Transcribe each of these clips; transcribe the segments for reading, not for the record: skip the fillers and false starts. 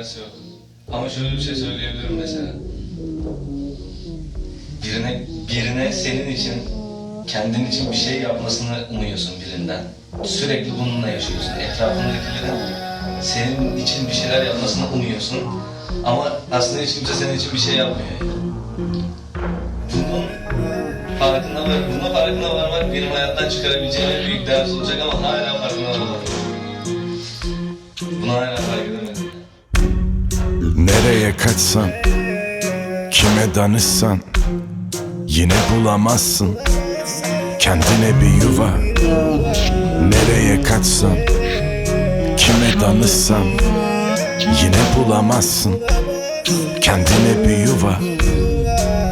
alakası yok. Ama şöyle bir şey söyleyebilirim mesela. Birine senin için, kendin için bir şey yapmasını umuyorsun birinden. Sürekli bununla yaşıyorsun. Etrafındakilerin senin için bir şeyler yapmasını umuyorsun. Ama aslında hiç kimse senin için bir şey yapmıyor. Bunun farkına varmak benim hayattan çıkarabileceğim en büyük ders olacak ama hala farkına varmadım. Bunu hala fark edemedim. Nereye kaçsan, kime danışsan yine bulamazsın kendine bir yuva. Nereye kaçsan, kime danışsan yine bulamazsın kendine bir yuva.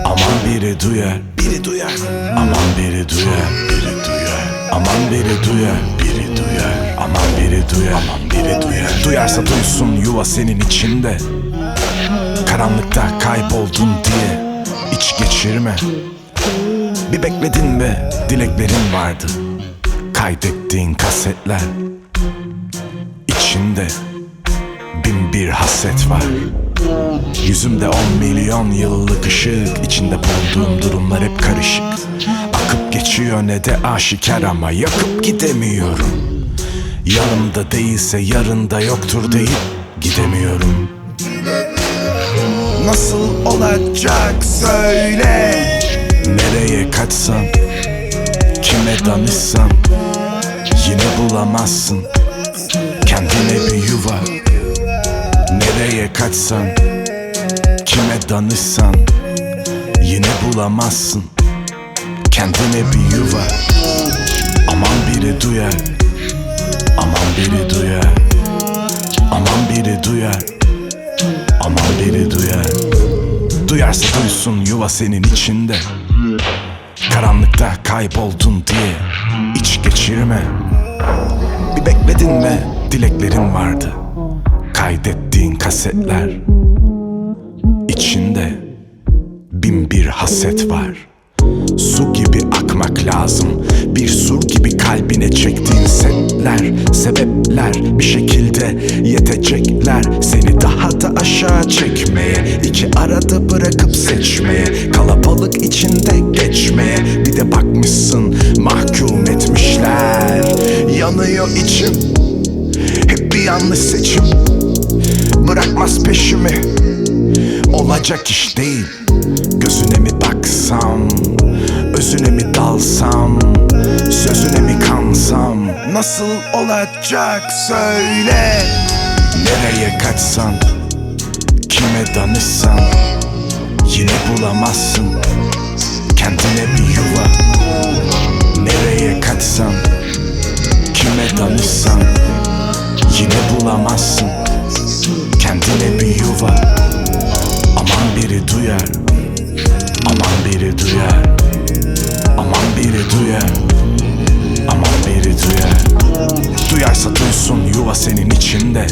Aman biri duyar, biri duyar. Aman biri duyar, biri duyar. Aman biri duyar, biri duyar. Aman biri duyar, aman biri duyar. Duyarsa duysun, yuva senin içinde. Karanlıkta kayboldun diye iç geçirme. Bir bekledin ve dileklerin vardı. Kaydettiğin kasetler içinde bin bir haset var. Yüzümde 10 milyon yıllık ışık. İçinde bulunduğum durumlar hep karışık. Akıp geçiyor ne de aşikar ama yakıp gidemiyorum. Yanımda değilse yarında yoktur deyip gidemiyorum. Nasıl olacak söyle. Nereye kaçsan, kime danışsan yine bulamazsın kendine bir yuva. Nereye kaçsan, kime danışsan yine bulamazsın kendine bir yuva. Aman biri duyar, aman biri duyar. Aman biri duyar, aman biri duyar. Duyarsa duysun, yuva senin içinde. Karanlıkta kayboldun diye iç geçirme. Bir bekledin ve dileklerin vardı. Kaydettiğin kasetler içinde bin bir haset var. Su gibi akmak lazım. Bir sur gibi kalbine çektiğin setler, sebepler bir şekilde yetecekler seni daha da aşağı çekmeye, iki arada bırakıp seçmeye, kalabalık içinde geçmeye. Bir de bakmışsın mahkum etmişler. Yanıyor içim, hep bir yanlış seçim. Bırakmaz peşimi, olacak iş değil. Gözüne mi baksam, özüne mi dalsam, sözüne mi kansam. Nasıl olacak söyle. Nereye kaçsan, kime danışsan yine bulamazsın kendine bir yuva. Nereye kaçsan, kime danışsan yine bulamazsın kendine bir yuva. Aman biri duyar, aman biri duyar. Aman biri duyar, aman biri duyar. Duyarsa duysun, yuva senin içinde.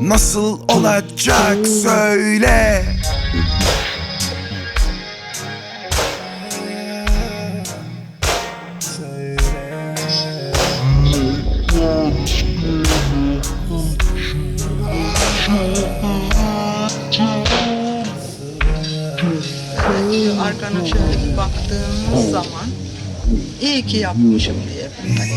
Nasıl olacak söyle. Arkana şöyle bir baktığımız zaman iyi ki yapmışım diyebilmek.